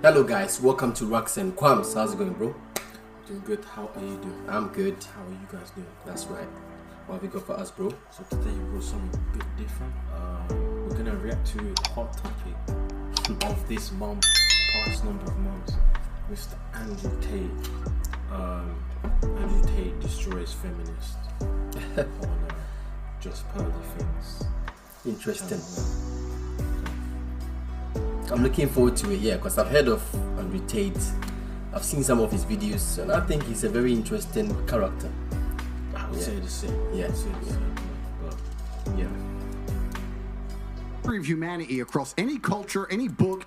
Hello guys, welcome to Rocks and Quams. How's it going, bro? Doing good. How are you doing? I'm good. How are you guys doing? That's right. What have you got for us, bro? So today we brought something a bit different. We're gonna react to the hot topic of this month, past number of months, Mr. Andrew Tate. Andrew Tate destroys Feminist on Just Pearly Things. Interesting. I'm looking forward to it, yeah, because I've heard of Andrew Tate. I've seen some of his videos, and I think he's a very interesting character. I would say the same. Yeah. But yeah. History of humanity across any culture, any book.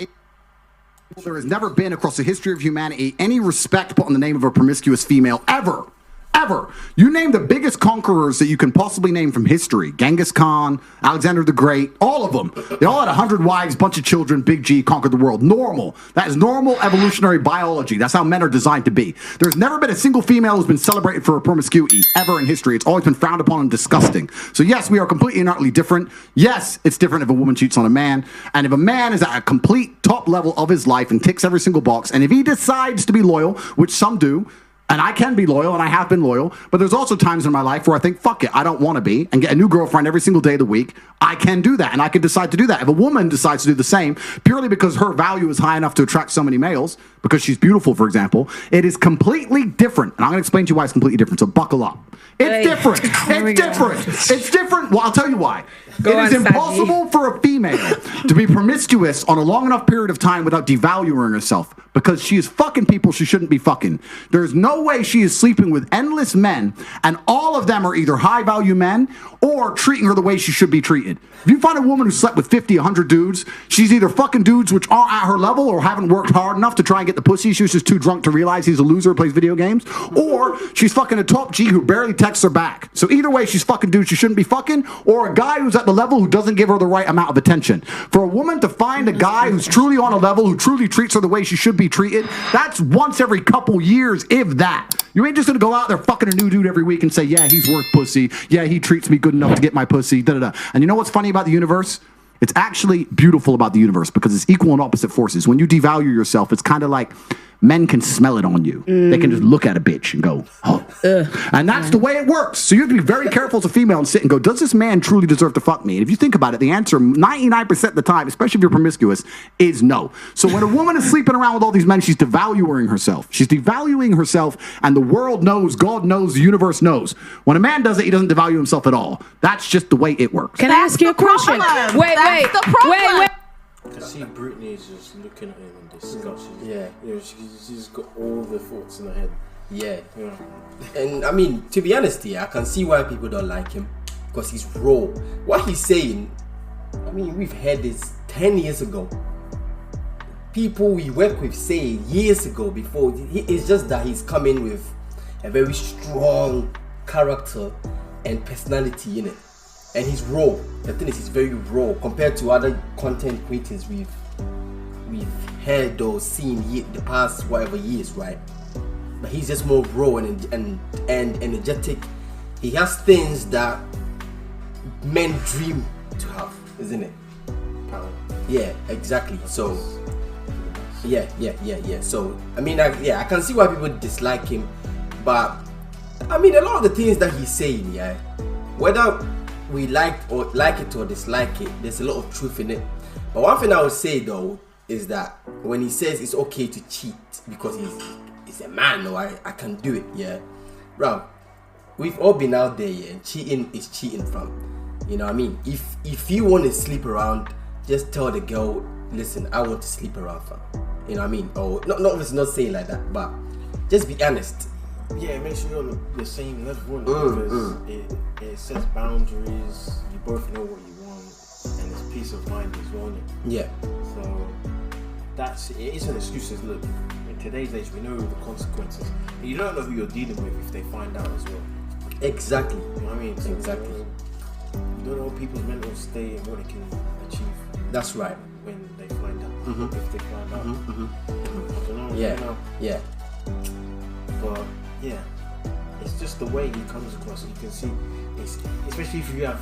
There has never been across the history of humanity any respect put on the name of a promiscuous female ever. Ever. You name the biggest conquerors that you can possibly name from history. Genghis Khan, Alexander the Great, all of them. They all had 100 wives, bunch of children, big G, conquered the world. Normal. That is normal evolutionary biology. That's how men are designed to be. There's never been a single female who's been celebrated for her promiscuity ever in history. It's always been frowned upon and disgusting. So yes, we are completely and utterly different. Yes, it's different if a woman cheats on a man. And if a man is at a complete top level of his life and ticks every single box, and if he decides to be loyal, which some do, and I can be loyal, and I have been loyal, but there's also times in my life where I think, fuck it, I don't want to be, and get a new girlfriend every single day of the week. I can do that, and I can decide to do that. If a woman decides to do the same, purely because her value is high enough to attract so many males, because she's beautiful, for example, it is completely different. And I'm going to explain to you why it's completely different, so buckle up. It's different. It's different. It's different. Well, I'll tell you why. It is impossible for a female to be promiscuous on a long enough period of time without devaluing herself, because she is fucking people she shouldn't be fucking. There's no way she is sleeping with endless men, and all of them are either high-value men or treating her the way she should be treated. If you find a woman who slept with 50, 100 dudes, she's either fucking dudes which aren't at her level or haven't worked hard enough to try and get the pussy. She was just too drunk to realize he's a loser who plays video games. Or she's fucking a top G who barely texts her back. So either way, she's fucking dudes she shouldn't be fucking, or a guy who's at the level who doesn't give her the right amount of attention. For a woman to find a guy who's truly on a level, who truly treats her the way she should be treated, that's once every couple years, if that. You ain't just gonna go out there fucking a new dude every week and say, yeah, he's worth pussy. Yeah, he treats me good enough to get my pussy. Da da da. And you know what's funny about the universe? It's actually beautiful about the universe because it's equal and opposite forces. When you devalue yourself, it's kind of like men can smell it on you. They can just look at a bitch and go, oh. And that's the way it works. So you have to be very careful as a female and sit and go, does this man truly deserve to fuck me? And if you think about it, the answer 99% of the time, especially if you're promiscuous, is no. So when a woman is sleeping around with all these men, she's devaluing herself. She's devaluing herself, and the world knows, God knows, the universe knows. When a man does it, he doesn't devalue himself at all. That's just the way it works. Can I ask you a question? Wait. I see Brittany is just looking at him and disgusted. Yeah. You know, she's got all the thoughts in her head. Yeah. Yeah. And I mean, to be honest here, I can see why people don't like him, because he's raw. What he's saying, I mean, we've heard this 10 years ago. People we work with say years ago before. It's just that he's coming with a very strong character and personality in it. And he's raw. The thing is, he's very raw compared to other content creators we've heard or seen the past whatever years, right? But he's just more raw and energetic. He has things that men dream to have, isn't it? Power. Yeah, exactly. So, yeah. So, I mean, I can see why people dislike him, but I mean, a lot of the things that he's saying, yeah, whether we like it or dislike it, there's a lot of truth in it. But one thing I would say though is that when he says it's okay to cheat because he's a man, or I can do it, yeah, bro, we've all been out there, yeah, and cheating is cheating from, you know what I mean? If you want to sleep around, just tell the girl, listen, I want to sleep around, fam. You know what I mean? Or not saying like that, but just be honest. Yeah, it makes you on the same level because it sets boundaries. You both know what you want, and it's peace of mind as well. Yeah. So it isn't excuses. Look, in today's age, we know the consequences. And you don't know who you're dealing with if they find out as well. Exactly. You know what I mean? So exactly. You don't know people's mental state and what they can achieve. That's right. When they find out, if they find out. I don't know. Yeah. You know? Yeah. But yeah, it's just the way he comes across. You can see, especially if you have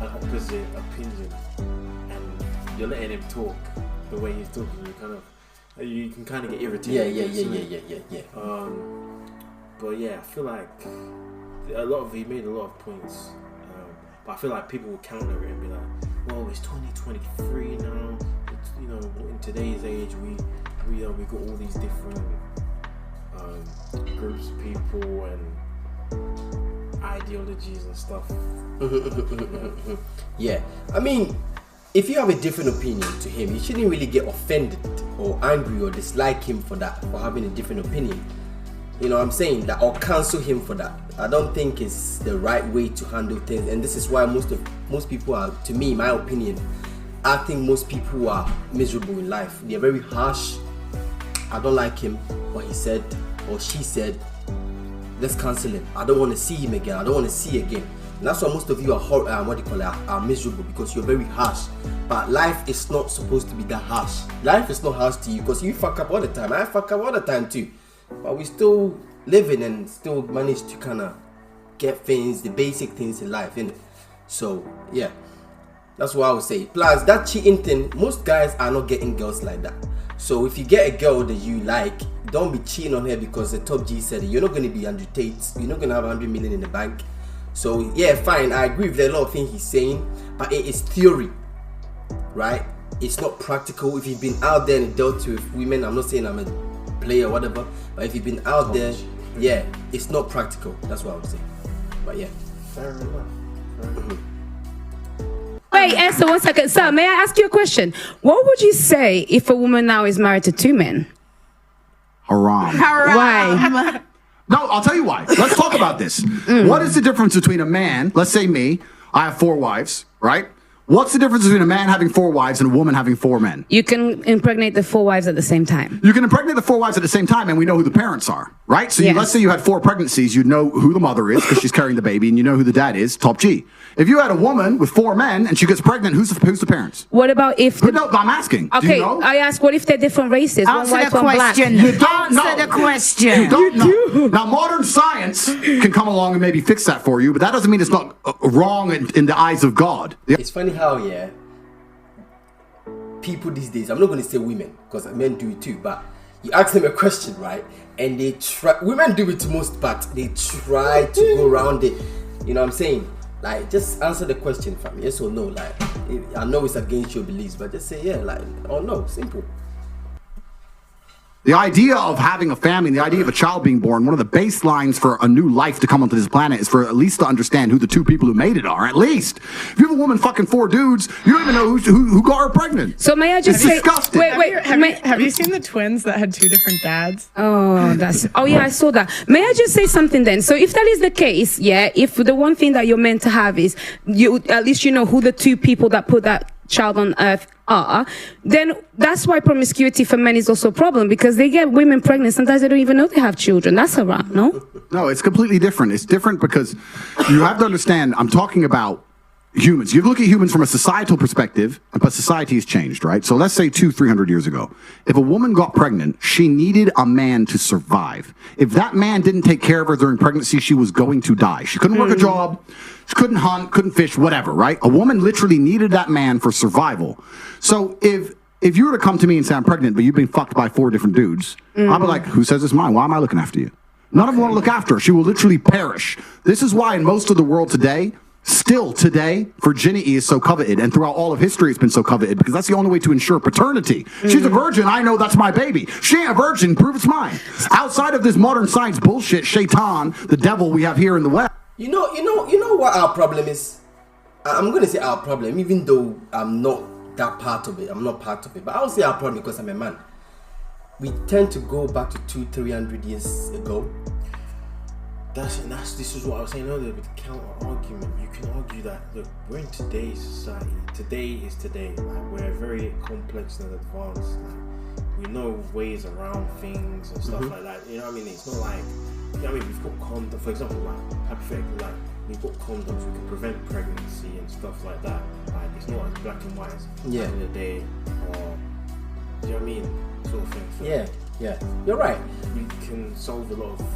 an opposite opinion and you're letting him talk the way he's talking, you kind of You can kind of get irritated. Yeah. But yeah, I feel like he made a lot of points. But I feel like people will counter it and be like, "Well, it's 2023 now. It's, in today's age, we got all these different groups of people and ideologies and stuff." Yeah, I mean, if you have a different opinion to him, you shouldn't really get offended or angry or dislike him for having a different opinion. You know what I'm saying? That, or cancel him for that. I don't think it's the right way to handle things, and this is why most people are, to me, my opinion, I think most people are miserable in life. They're very harsh. I don't like him, what he said or she said. Let's cancel him. I don't want to see him again. I don't want to see again. And that's why most of you are miserable, because you're very harsh. But life is not supposed to be that harsh. Life is not harsh to you because you fuck up all the time. I fuck up all the time too. But we still living and still manage to kind of get things, the basic things in life, innit? So yeah, that's what I would say. Plus, that cheating thing, most guys are not getting girls like that. So if you get a girl that you like, don't be cheating on her because the top G said it. You're not going to be Andrew Tate. You're not going to have 100 million in the bank. So yeah, fine, I agree with a lot of things he's saying, but it is theory, right? It's not practical. If you've been out there and dealt with women, I'm not saying I'm a player or whatever, but if you've been out there, yeah, it's not practical. That's what I would say. But yeah, fair enough. Wait, Esther, 1 second. Sir, may I ask you a question? What would you say if a woman now is married to 2 men? Haram. Why? No, I'll tell you why. Let's talk about this. What is the difference between a man, let's say me, I have 4 wives, right? What's the difference between a man having 4 wives and a woman having 4 men? You can impregnate the 4 wives at the same time. You can impregnate the 4 wives at the same time, and we know who the parents are, right? So Yes. let's say you had 4 pregnancies, you know who the mother is because she's carrying the baby, and you know who the dad is, top G. If you had a woman with 4 men and she gets pregnant, who's the parents? What about if... No, I'm asking. Do Okay, you know? I ask, what if they're different races? One Answer white, the one black? question. You don't know. Answer the question. You don't know. Now, modern science can come along and maybe fix that for you, but that doesn't mean it's not wrong in the eyes of God. it's funny how, yeah, people these days, I'm not going to say women because men do it too, but you ask them a question, right, and they try, women do it to most part, they try to go around it. You know what I'm saying? Like, just answer the question, fam. Yes or no. Like, I know it's against your beliefs, but just say yeah, like, or no. Simple. The idea of having a family, the idea of a child being born, one of the baselines for a new life to come onto this planet is for at least to understand who the 2 people who made it are. At least. If you have a woman fucking 4 dudes, you don't even know who got her pregnant. So may I just It's say... disgusting. Wait, Have you seen the twins that had 2 different dads? Oh, yeah, I saw that. May I just say something then? So if that is the case, yeah, if the one thing that you're meant to have is you, at least you know who the 2 people that put that child on earth are, then that's why promiscuity for men is also a problem, because they get women pregnant. Sometimes they don't even know they have children. That's haram, no? No, it's completely different. It's different because you have to understand, I'm talking about humans. You look at humans from a societal perspective, but society has changed, right? So let's say 200-300 years ago, if a woman got pregnant, she needed a man to survive. If that man didn't take care of her during pregnancy, she was going to die. She couldn't work a job, she couldn't hunt, couldn't fish, whatever, right? A woman literally needed that man for survival. So if you were to come to me and say I'm pregnant, but you've been fucked by 4 different dudes, I'd be like, who says it's mine? Why am I looking after you? None of them want to look after her. She will literally perish. This is why in most of the world today, still today, virginity is so coveted, and throughout all of history it's been so coveted, because that's the only way to ensure paternity. She's a virgin, I know that's my baby. She ain't a virgin, prove it's mine. Outside of this modern science bullshit, Shaitan, the devil we have here in the West. You know what our problem is? I'm going to say our problem, even though I'm not that part of it. I'm not part of it, but I'll say our problem because I'm a man. We tend to go back to 200-300 years ago. This is what I was saying earlier with the counter argument. You can argue that, look, we're in today's society. Today is today. Like, we're very complex and advanced. Like, we know ways around things and stuff like that. You know what I mean? It's not like, you know what I mean? We've got condoms, for example, like, hypothetically, like, we've got condoms, we can prevent pregnancy and stuff like that. Like, it's not as black and white as back in the day, or, do you know what I mean? Sort of thing. So yeah, you're right. You can solve a lot of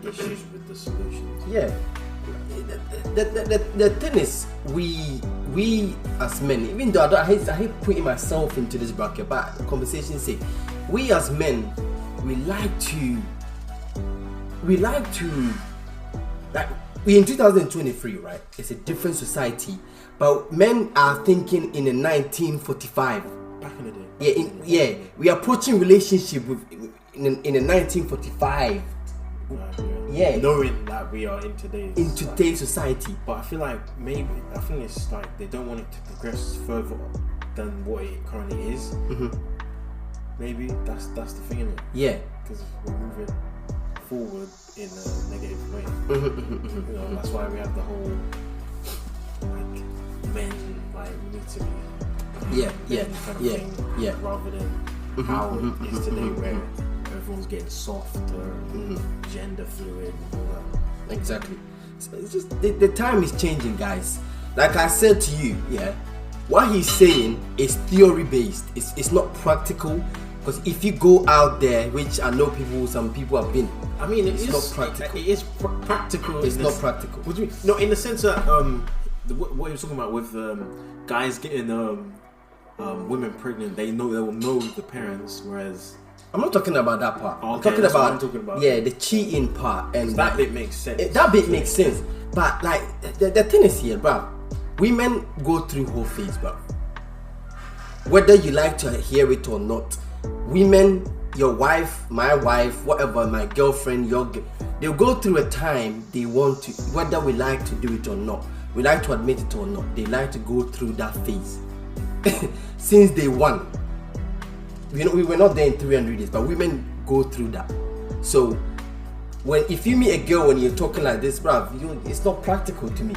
issues with the solutions. Yeah, the thing is, we as men, even though I hate putting myself into this bracket, but conversation say, we as men, we like to like, we in 2023, right? It's a different society, but men are thinking in a 1945. Back in the day. We are approaching relationship in a 1945. Yeah, knowing that we are in today's society. But I feel like it's like they don't want it to progress further than what it currently is. Mm-hmm. Maybe that's the thing, isn't it? Yeah, because we're moving forward in a negative way. Mm-hmm. You know, that's why we have the whole like men like we need to be kind of thing, rather than how it is today where everyone's getting softer, gender fluid and all that. Exactly. So it's just the time is changing, guys. Like I said to you, what he's saying is theory based. It's not practical, because if you go out there, which I know some people have been. I mean, it's not practical. It is practical. It's not practical. What do you mean? No, in the sense that what you're talking about with guys getting women pregnant, they will know the parents, whereas I'm not talking about that part. Okay, I'm talking about Yeah, the cheating part, and that bit makes sense. That bit makes sense. But like the thing is here, bro. Women go through whole phase, bro. Whether you like to hear it or not, women, your wife, my wife, whatever, my girlfriend, they'll go through a time they want to, whether we like to do it or not, we like to admit it or not, they like to go through that phase. Since day one. We were not there in 300 days, but women go through that. So if you meet a girl and you're talking like this, bruv, it's not practical to me.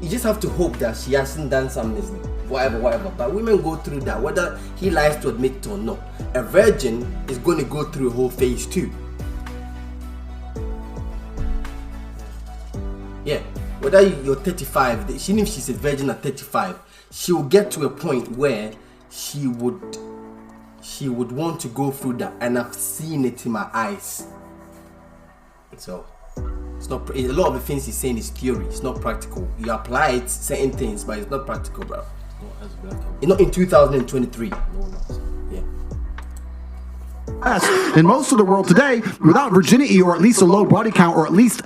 You just have to hope that she hasn't done something, whatever. But women go through that, whether he likes to admit it or not. A virgin is going to go through a whole phase too. Yeah, whether you're 35, even if she's a virgin at 35, she will get to a point where she would want to go through that, and I've seen it in my eyes. So it's not a lot of the things he's saying is theory. It's not practical. You apply it certain things, but it's not practical, bro. It's not in 2023. Yeah. In most of the world today, without virginity or at least a low body count or at least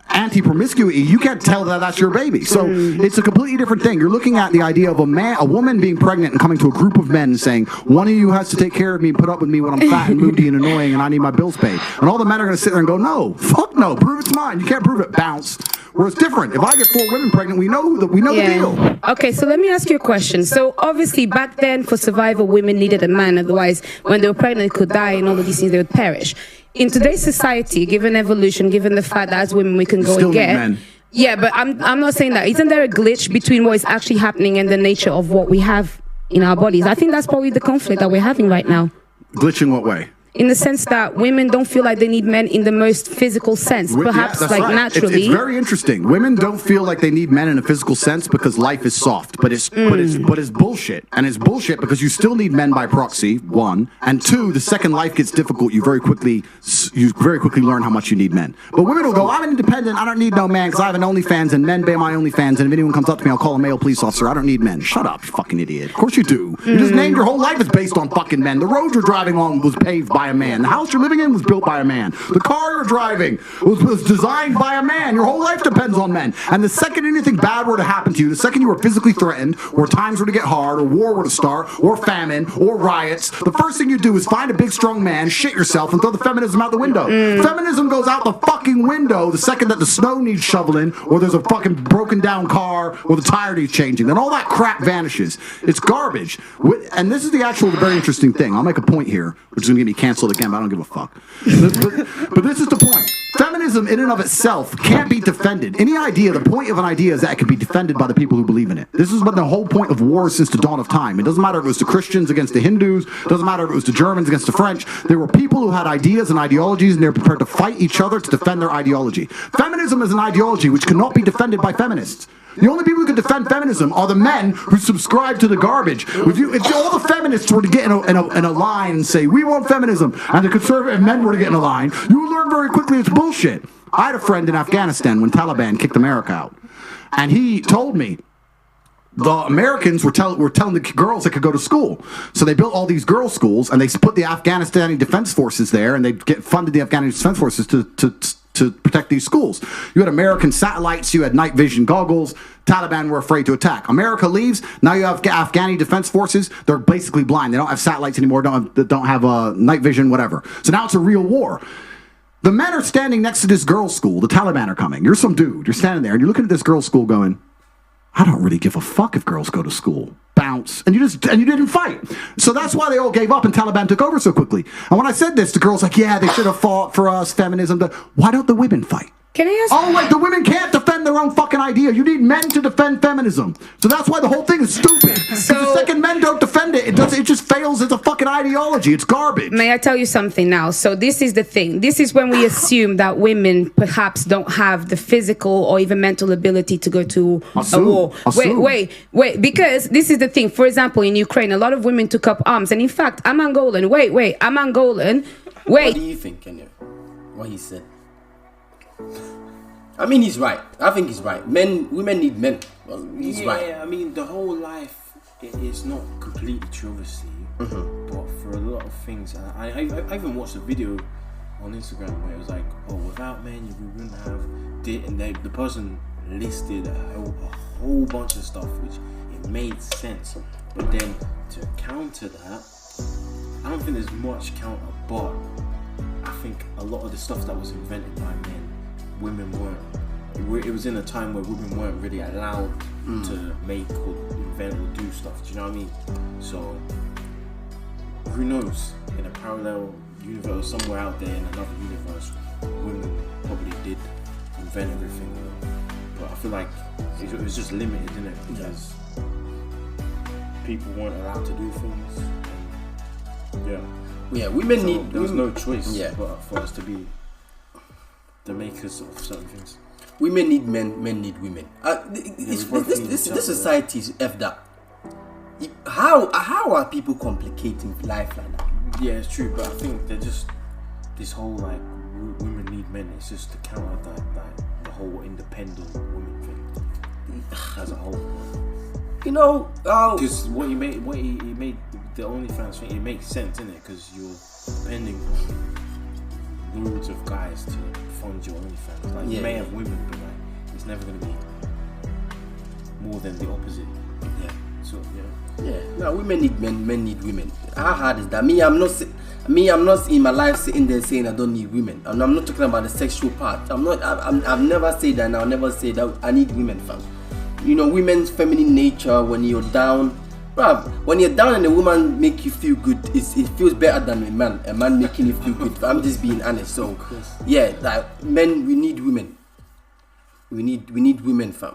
anti-promiscuity, you can't tell that that's your baby. So it's a completely different thing. You're looking at the idea of a woman being pregnant and coming to a group of men and saying, one of you has to take care of me and put up with me when I'm fat and moody and annoying and I need my bills paid. And all the men are going to sit there and go, no, fuck no, prove it's mine. You can't prove it, bounce. Where it's different. If I get 4 women pregnant, we know the deal. Okay, so let me ask you a question. So obviously back then for survival, women needed a man. Otherwise, when they were pregnant, they could die and all of these things, they would perish. In today's society, given evolution, given the fact that as women we can go still and get. Men. Yeah, but I'm not saying that. Isn't there a glitch between what is actually happening and the nature of what we have in our bodies? I think that's probably the conflict that we're having right now. Glitch in what way? In the sense that women don't feel like they need men in the most physical sense, perhaps naturally. It's very interesting. Women don't feel like they need men in a physical sense because life is soft, but it's bullshit. And it's bullshit because you still need men by proxy, 1, and 2, the second life gets difficult, you very quickly learn how much you need men. But women will go, I'm independent, I don't need no man because I have an OnlyFans and men pay my OnlyFans, and if anyone comes up to me, I'll call a male police officer. I don't need men. Shut up, you fucking idiot. Of course you do. You just named your whole life is based on fucking men. The road you're driving on was paved by a man. The house you're living in was built by a man. The car you're driving was designed by a man. Your whole life depends on men. And the second anything bad were to happen to you, the second you were physically threatened, or times were to get hard, or war were to start, or famine, or riots, the first thing you do is find a big strong man, shit yourself, and throw the feminism out the window. Feminism goes out the fucking window the second that the snow needs shoveling, or there's a fucking broken down car, or the tire needs changing. Then all that crap vanishes. It's garbage. And this is the very interesting thing. I'll make a point here, which is going to get me canceled again, but I don't give a fuck. But this is the point. Feminism in and of itself can't be defended. The point of an idea is that it can be defended by the people who believe in it. This has been the whole point of war since the dawn of time. It doesn't matter if it was the Christians against the Hindus. It doesn't matter if it was the Germans against the French. There were people who had ideas and ideologies, and they were prepared to fight each other to defend their ideology. Feminism is an ideology which cannot be defended by feminists. The only people who can defend feminism are the men who subscribe to the garbage. If all the feminists were to get in a line and say, we want feminism, and the conservative men were to get in a line, you would learn very quickly it's bullshit. I had a friend in Afghanistan when Taliban kicked America out, and he told me the Americans were telling the girls they could go to school. So they built all these girls' schools, and they put the Afghanistani defense forces there, and they funded the Afghanistani defense forces to protect these schools. You had American satellites, you had night vision goggles. Taliban were afraid to attack. America leaves. Now you have Afghani defense forces. They're basically blind. They don't have satellites anymore. Don't have night vision, whatever. So now it's a real war. The men are standing next to this girls' school. The Taliban are coming. You're some dude. You're standing there, and you're looking at this girls' school going, I don't really give a fuck if girls go to school. Bounce. And you didn't fight. So that's why they all gave up and Taliban took over so quickly. And when I said this, the girls like, yeah, they should have fought for us, feminism. Why don't the women fight? Can I ask? Oh, wait, the women can't defend their own fucking idea. You need men to defend feminism. So that's why the whole thing is stupid. So the second men don't defend it, it just fails as a fucking ideology. It's garbage. May I tell you something now? So this is the thing. This is when we assume that women perhaps don't have the physical or even mental ability to go to a war. Wait. Because this is the thing. For example, in Ukraine, a lot of women took up arms. And in fact, I'm Angolan. I'm Angolan. What do you think, Kenya? What he said? I mean, he's right. I think he's right. Women need men. He's right. Yeah, I mean, the whole life is not completely true, obviously. Mm-hmm. But for a lot of things, I even watched a video on Instagram where it was like, oh, without men, we wouldn't have... And the person listed a whole bunch of stuff, which it made sense. But then to counter that, I don't think there's much counter, but I think a lot of the stuff that was invented by men, women weren't. It was in a time where women weren't really allowed to make or invent or do stuff. Do you know what I mean? So who knows? In a parallel universe, somewhere out there in another universe, women probably did invent everything. But I feel like it was just limited, isn't it? Because people weren't allowed to do things. Yeah, women need. There was no choice but for us to be the makers of certain things. Women need men, men need women. This society is effed up. How are people complicating life like that? Yeah, it's true, but I think they're just this whole like women need men. It's just to counter that the whole independent woman thing as a whole. You know, because what he made the OnlyFans thing, it makes sense, innit? Because you're depending on loads of guys to fund your OnlyFans. Like you may have women, but like it's never gonna be more than the opposite. Yeah. So yeah. No, women need men, men need women. How hard is that? I'm not in my life sitting there saying I don't need women. I'm not talking about the sexual part. I've never said that, and I'll never say that I need women, fam. You know, women's feminine nature. When you're down, when you're down and a woman make you feel good, it feels better than a man making you feel good. I'm just being honest. So yeah, like men, we need women. We need women, fam.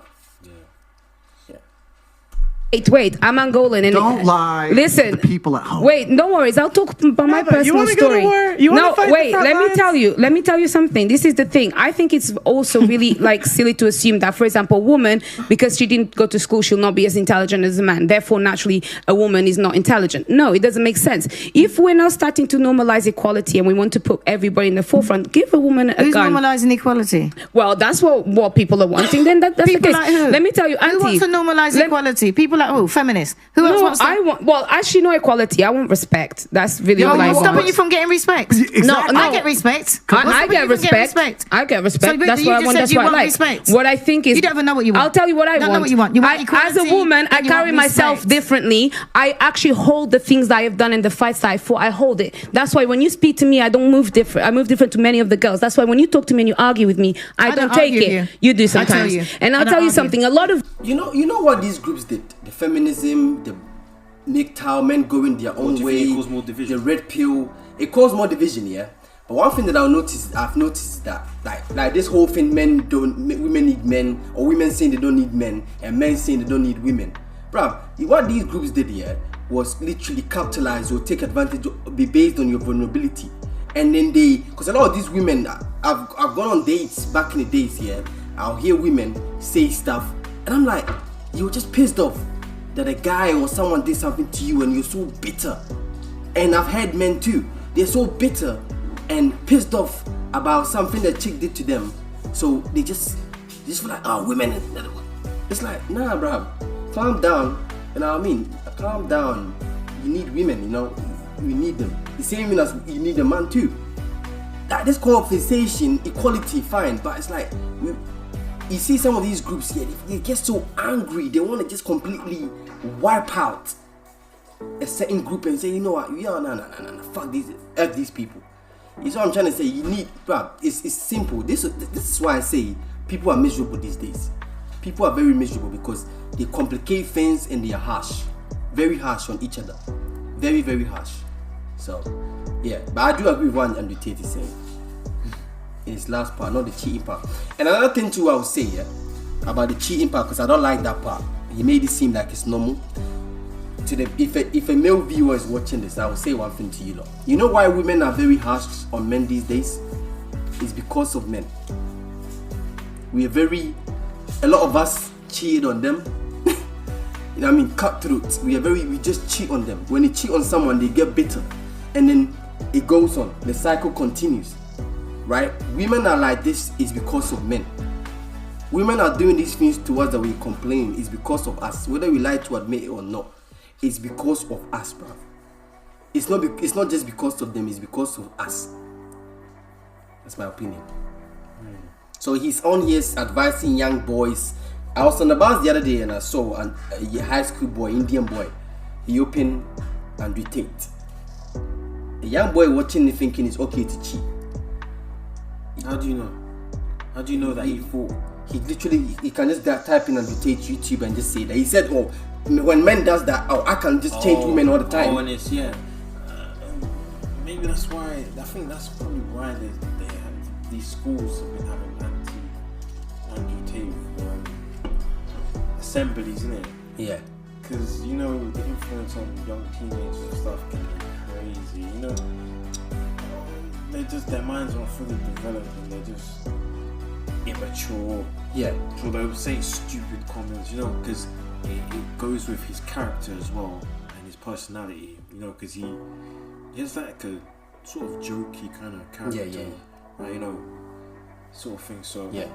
Wait, I'm Angolan. And don't lie. Listen, to the people at home. Wait, no worries. I'll talk about my personal story. Let me tell you something. This is the thing. I think it's also really like silly to assume that, for example, a woman, because she didn't go to school, she'll not be as intelligent as a man. Therefore, naturally, a woman is not intelligent. No, it doesn't make sense. If we're now starting to normalize equality and we want to put everybody in the forefront, give a woman a Who's gun. Who's normalizing equality? Well, that's what people are wanting. Then that's people the case. Like who? Let me tell you, Auntie. Who wants to normalize equality? People like who? Feminists. Who else wants to? Well, actually, no equality. I want respect. That's really all I want. Stopping you from getting respect. Exactly. No, I get respect. I get respect. I get respect. So, that's what I want. That's what I like. Respect. What I think is, you don't even know what you want. I'll tell you what I want. Know what you want. You want as a woman, I carry myself differently. I actually hold the things that I have done in the fights that I fought. I hold it. That's why when you speak to me, I don't move different. I move different to many of the girls. That's why when you talk to me and you argue with me, I don't take it. You do sometimes. And I'll tell you something. A lot of you know what these groups did. The feminism, the MGTOW, men going their own way, the red pill, it caused more division, yeah. But one thing that I've noticed is that like this whole thing, women need men, or women saying they don't need men, and men saying they don't need women. Bruh, what these groups did here was literally capitalize or take advantage of, be based on your vulnerability. And then because a lot of these women, I've gone on dates back in the days here, I'll hear women say stuff And I'm like, you're just pissed off that a guy or someone did something to you and you're so bitter. And I've heard men too, they're so bitter and pissed off about something that chick did to them. So they just feel like, oh, women. It's like, nah, bro, calm down. You know what I mean? Calm down. You need women, you know. You need them. The same way as you need a man too. That this conversation, equality, fine, but it's like you see some of these groups here, they get so angry. They want to just completely wipe out a certain group and say, you know what? Yeah, no, fuck these people. It's what I'm trying to say. You need, bro. It's simple. This is why I say people are miserable these days. People are very miserable because they complicate things and they are harsh, very harsh on each other, very, very harsh. So, yeah, but I do agree with what Andrew Tate is saying. In his last part, not the cheating part. And another thing too, I would say, yeah, about the cheating part, because I don't like that part. He made it seem like it's normal. If a male viewer is watching this, I will say one thing to you lot. You know why women are very harsh on men these days? It's because of men. A lot of us cheat on them. You know what I mean? Cutthroats. We just cheat on them. When they cheat on someone, they get bitter. And then it goes on. The cycle continues. Right? Women are like this is because of men. Women are doing these things to us that we complain is because of us. Whether we like to admit it or not, it's because of us, bro. It's not just because of them, it's because of us. That's my opinion. So he's on here advising young boys. I was on the bus the other day and I saw a high school boy, Indian boy. He opened Andrew Tate. A young boy watching it thinking it's okay to cheat. How do you know? How do you know that he thought? He can just type in Andrew Tate YouTube and just say that. He said, oh, when men does that, oh, I can just change women all the time. Oh, and it's, yeah. Maybe that's why, I think that's probably why they have these schools have been having Andrew Tate assemblies, isn't it? Yeah. Because, you know, the influence on young teenagers and stuff can be crazy, you know? Their minds aren't fully developed and they're just immature. Yeah. So they'll say stupid comments, you know, because it goes with his character as well and his personality, you know, because he has like a sort of jokey kind of character. Yeah. You know, sort of thing. So yeah.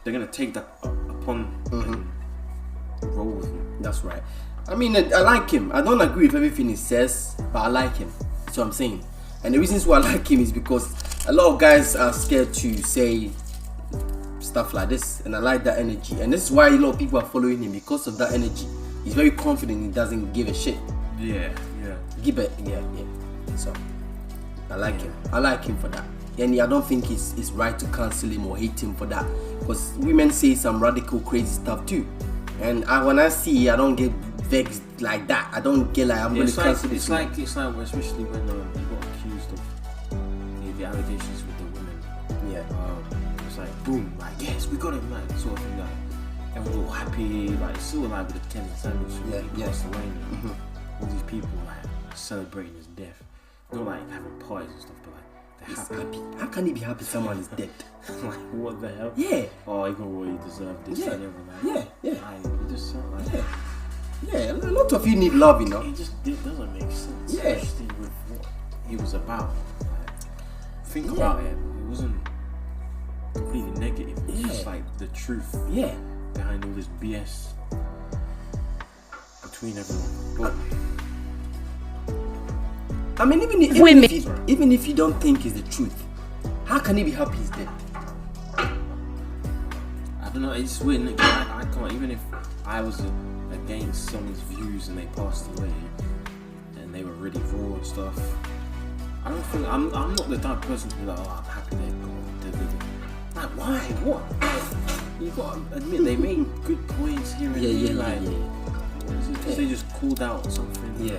They're gonna take that upon and roll with him. That's right. I mean, I like him. I don't agree with everything he says, but I like him. That's what I'm saying. And the reasons why I like him is because a lot of guys are scared to say stuff like this, and I like that energy. And this is why a lot of people are following him, because of that energy. He's very confident. He doesn't give a shit. Yeah. Give it. Yeah. So I like him. I like him for that. And I don't think it's right to cancel him or hate him for that, because women say some radical, crazy stuff too. And when I see, I don't get vexed like that. I don't get like I'm going to cancel this. It's like especially when you got accused of the allegations with the women. Yeah. It's like boom, like yes, we got him, like sort of thing. Like everyone's all happy, like still like with the 10 sandwich. He passed away. All these people like celebrating his death. Not like having parties and stuff, but like they're happy. How can he be happy someone is dead? Like what the hell? Yeah. Oh, he got what he deserved. This and everything. Yeah. Like, it just sound like Yeah, a lot of you need love, you know. It doesn't make sense. Yeah. Especially with what he was about. Like, think about it. It wasn't completely negative. It was just like the truth. Yeah. Behind all this BS between everyone. But I mean, even if you don't think it's the truth, how can he be happy he's dead? I don't know. It's weird. I can't. Even if I was against someone's views and they passed away and they were really raw and stuff, I don't think I'm not the type of person to be like, oh, I'm happy they're gone. Like, why? What? You gotta admit they made good points here and there. They just called out something about you,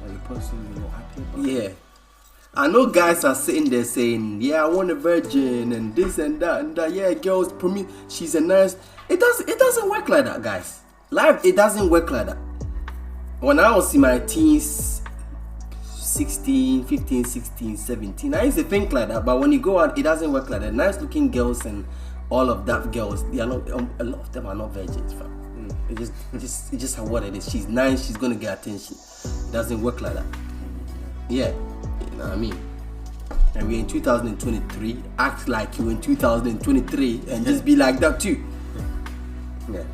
like a person you're not happy about. Yeah. I know guys are sitting there saying, yeah, I want a virgin and this and that and that. Yeah, girls, she's a nice. It doesn't work like that, guys. Life, it doesn't work like that. When I was in my teens, 15, 16, 17, I used to think like that. But when you go out, it doesn't work like that. Nice looking girls and all of that girls, they are not. A lot of them are not virgins, fam. It's just how what it is. She's nice. She's gonna get attention. It doesn't work like that. Yeah, you know what I mean. And we're in 2023. Act like you're in 2023 and just be like that too. Yeah.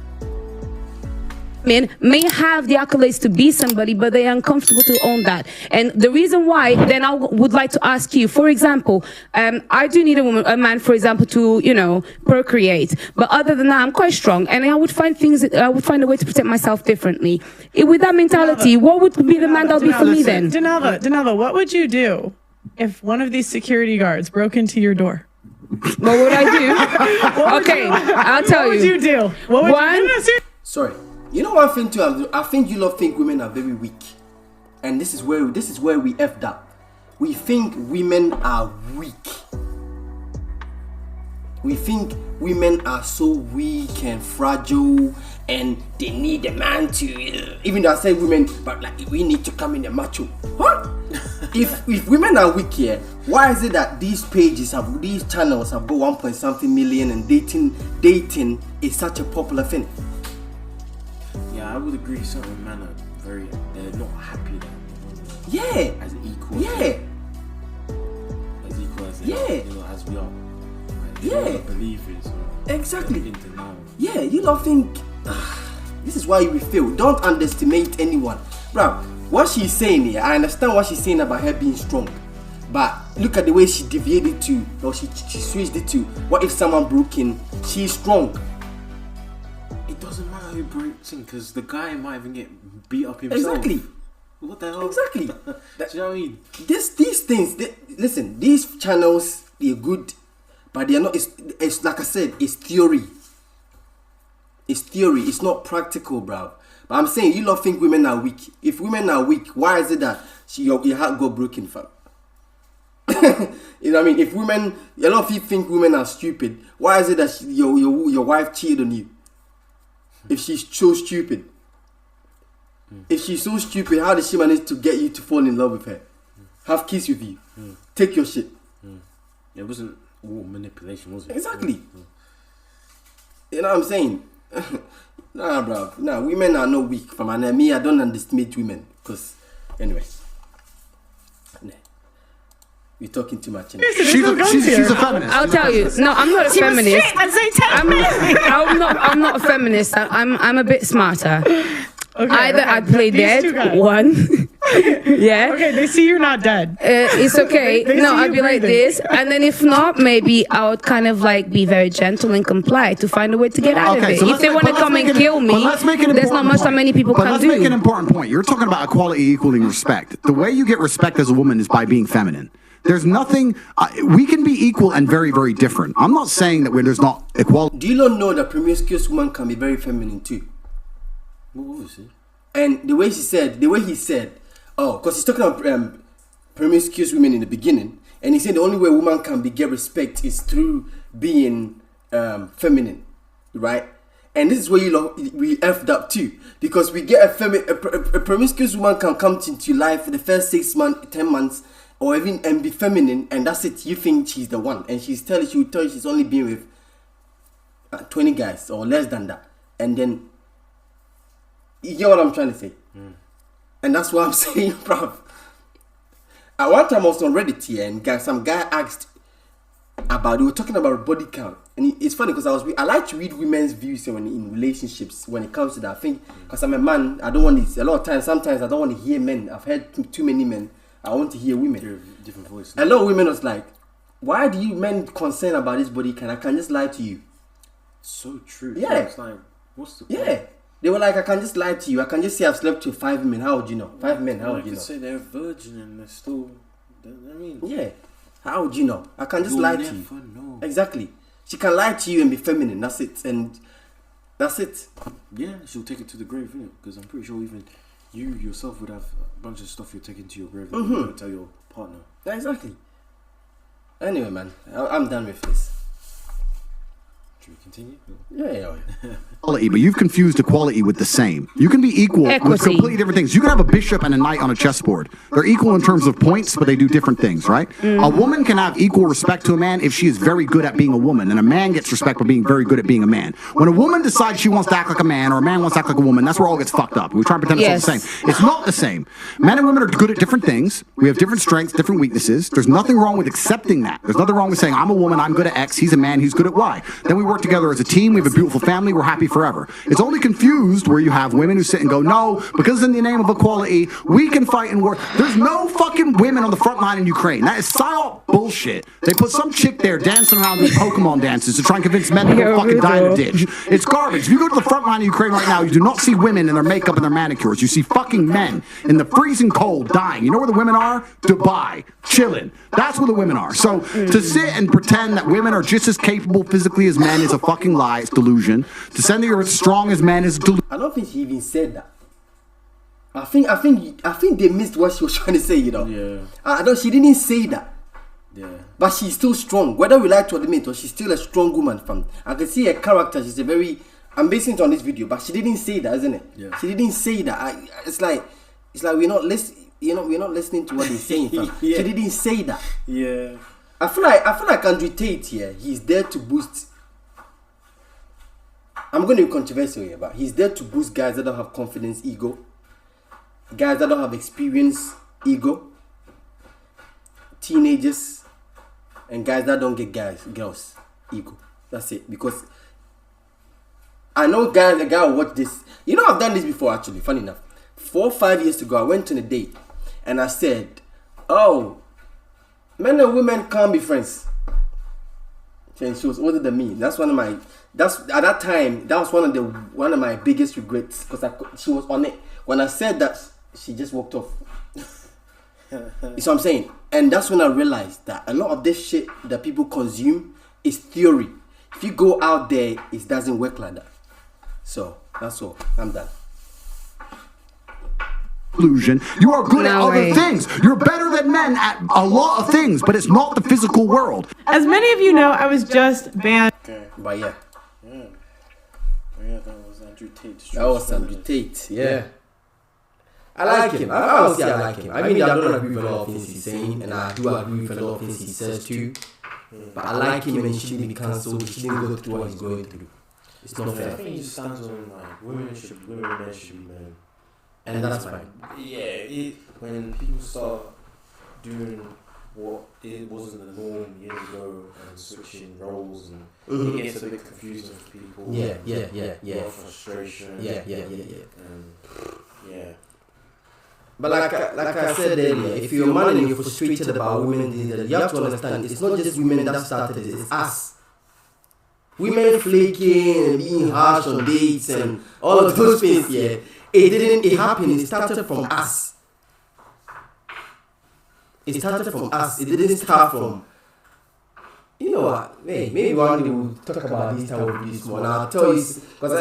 Men may have the accolades to be somebody, but they are uncomfortable to own that. And the reason why, then I would like to ask you, for example, I do need a man, for example, to, procreate. But other than that, I'm quite strong. And I would find a way to protect myself differently. With that mentality, what would be the man that would be for me then? Denava, what would you do if one of these security guards broke into your door? What would I do? Okay, I'll tell you. What would you do? What would you do? Sorry. You know one thing too, I think you lot think women are very weak. And this is where we effed up. We think women are weak. We think women are so weak and fragile and they need a man to, even though I say women, but like we need to come in a macho. What? if women are weak here, why is it that these channels have got 1.something million and dating is such a popular thing? Yeah, I would agree. Certain men are they're not happy that as equal. Yeah. As equal as as we are. Like, Yeah. Believers. Exactly. In denial. Yeah, you don't think this is why we fail. Don't underestimate anyone. Bro, what she's saying here, I understand what she's saying about her being strong. But look at the way she deviated to, or she switched it to, what if someone broke in? She's strong. It doesn't matter who breaks in, because the guy might even get beat up himself. Exactly. What the hell? Exactly. Do you know what I mean? These things, listen, these channels, they're good, but they are not, it's like I said, it's theory. It's theory, it's not practical, bro. But I'm saying, you lot think women are weak. If women are weak, why is it that your heart got broken, fam? You know what I mean? If women, a lot of you think women are stupid, why is it that your wife cheated on you? If she's so stupid. If she's so stupid, how did she manage to get you to fall in love with her? Have kiss with you? Take your shit? It wasn't all manipulation, was it? Exactly. You know what I'm saying? Nah, bro. Nah, women are not weak. From me, I don't underestimate women. Because, anyway. Nah. We're talking too much. She's a feminist. I'll tell you. No, I'm not a feminist. I'm not a feminist. I'm a bit smarter. Okay, Either I play These two dead, guys. one. Yeah. Okay, they see you're not dead. It's okay. They No, see I'd you be like breathing. this, and then if not, maybe I would kind of like be very gentle and comply to find a way to get out of it. so If they want to come and kill me, there's not much that many people can Let's make an do. important point. You're talking about equality equaling respect. The way you get respect as a woman is by being feminine. There's nothing. We can be equal and very, very different. I'm not saying that there's not equality. Do you not know that promiscuous woman can be very feminine too? What was it? And the way he said, because he's talking about promiscuous women in the beginning, and he said the only way a woman can get respect is through being feminine, right? And this is where we effed up too, because we get a promiscuous woman can come into life for the first 6 months, 10 months, or even and be feminine, and that's it. You think she's the one, and she will tell you she's only been with 20 guys or less than that, and then. You get what I'm trying to say? And that's what I'm saying, bruv. At one time I was on Reddit here and some guy asked they were talking about body count. And it's funny because I like to read women's views in relationships when it comes to that. I think because I'm a man, I don't want to, a lot of times, sometimes I don't want to hear men. I've heard too many men. I want to hear women. Different voice. A lot of women was like, why do you men concerned about this body count? I can just lie to you. So true. Yeah. It's like, what's the point? Yeah. They were like, I can just lie to you. I can just say I've slept with 5 men. How would you know? 5 men. How would you know? Say they're a virgin and they're still. I mean, yeah. How would you know? I can just you'll lie to never you. know. Exactly. She can lie to you and be feminine. That's it. And that's it. Yeah, she'll take it to the grave, innit? Because I'm pretty sure even you yourself would have a bunch of stuff you're taking to your grave that you're going to tell your partner. Yeah, exactly. Anyway, man, I'm done with this. Should we continue? Yeah. Equality, but you've confused equality with the same. You can be equal with Equity. completely different things. You can have a bishop and a knight on a chessboard. They're equal in terms of points, but they do different things, right? A woman can have equal respect to a man if she is very good at being a woman, and a man gets respect for being very good at being a man. When a woman decides she wants to act like a man, or a man wants to act like a woman, that's where all gets fucked up. We try and pretend it's all the same. It's not the same. Men and women are good at different things. We have different strengths, different weaknesses. There's nothing wrong with accepting that. There's nothing wrong with saying, I'm a woman, I'm good at X, he's a man, he's good at Y. Then we work together as a team, we have a beautiful family, we're happy forever. It's only confused where you have women who sit and go, no, because in the name of equality, we can fight and work. There's no fucking women on the front line in Ukraine. That is psyop bullshit. They put some chick there dancing around doing Pokemon dances to try and convince men to go fucking die in a ditch. It's garbage. If you go to the front line of Ukraine right now, you do not see women in their makeup and their manicures. You see fucking men in the freezing cold dying. You know where the women are? Dubai. Chilling. That's where the women are. So to sit and pretend that women are just as capable physically as men is a fucking lie. It's delusion. To say that you're as strong as men is delusion. I don't think she even said that. I think they missed what she was trying to say, you know. Yeah. She didn't say that. Yeah. But she's still strong. Whether we like to admit or she's still a strong woman, fam. I can see her character. She's a very. I'm basing it on this video, but she didn't say that, isn't it? Yeah. She didn't say that. It's like we're not listening. We're not listening to what they're saying, fam. Yeah. She didn't say that. Yeah. I feel like Andrew Tate here. He's there to boost. I'm going to be controversial here, but he's there to boost guys that don't have confidence, ego. Guys that don't have experience, ego. Teenagers. And guys that don't get girls, ego. That's it. Because I know guys, a guy will watch this. You know, I've done this before actually, funny enough. 4 or 5 years ago, I went on a date. And I said, oh, men and women can't be friends. And she was older than me. That's at that time, that was one of my biggest regrets. Because she was on it. When I said that, she just walked off. You see what I'm saying? And that's when I realized that a lot of this shit that people consume is theory. If you go out there, it doesn't work like that. So, that's all. I'm done. Illusion. You are good at No other way. things. You're better than men at a lot of things, but it's not the physical world. As many of you know, I was just banned. Okay. But yeah. Yeah. Yeah, that was Andrew Tate. That was Andrew Tate, yeah. I like him. I would say I like him. I mean, I don't agree with a lot of things he's saying, and I do agree with a lot of things he says too. But I like him, and he shouldn't be cancelled. He shouldn't go through what he's going through. It's not I fair. think he just stands on like women and men should be men. And that's fine. Yeah, when people start doing what it wasn't the norm years ago and switching roles, and it gets a bit confusing for people. Yeah. A lot of frustration. Yeah. And yeah. But like I said earlier, if you're a man and you're frustrated about women, you have to understand it's not just women that started it, it's us. Women flaking and being harsh on dates and all of those things, yeah. It happened, it started from us. It started from us, it didn't start from, you know what, hey, maybe one day we'll talk about this time of this one. I'll tell you, because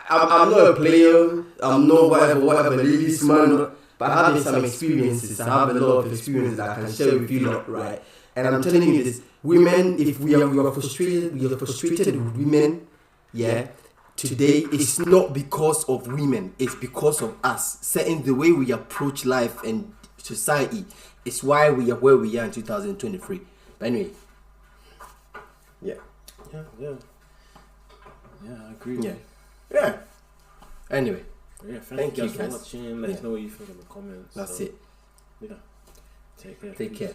I'm not a player, I'm not whatever, ladies man, but I have some experiences. I have a lot of experiences that I can share with you, right? And I'm telling you this, women, if we are frustrated with women, yeah, today it's not because of women, it's because of us. Setting the way we approach life and society is why we are where we are in 2023. But anyway, yeah, I agree. Yeah. Anyway, Yeah, thank you you guys guys. for watching. Let us know what you think in the comments. That's So, it. Yeah. Take care. Take care.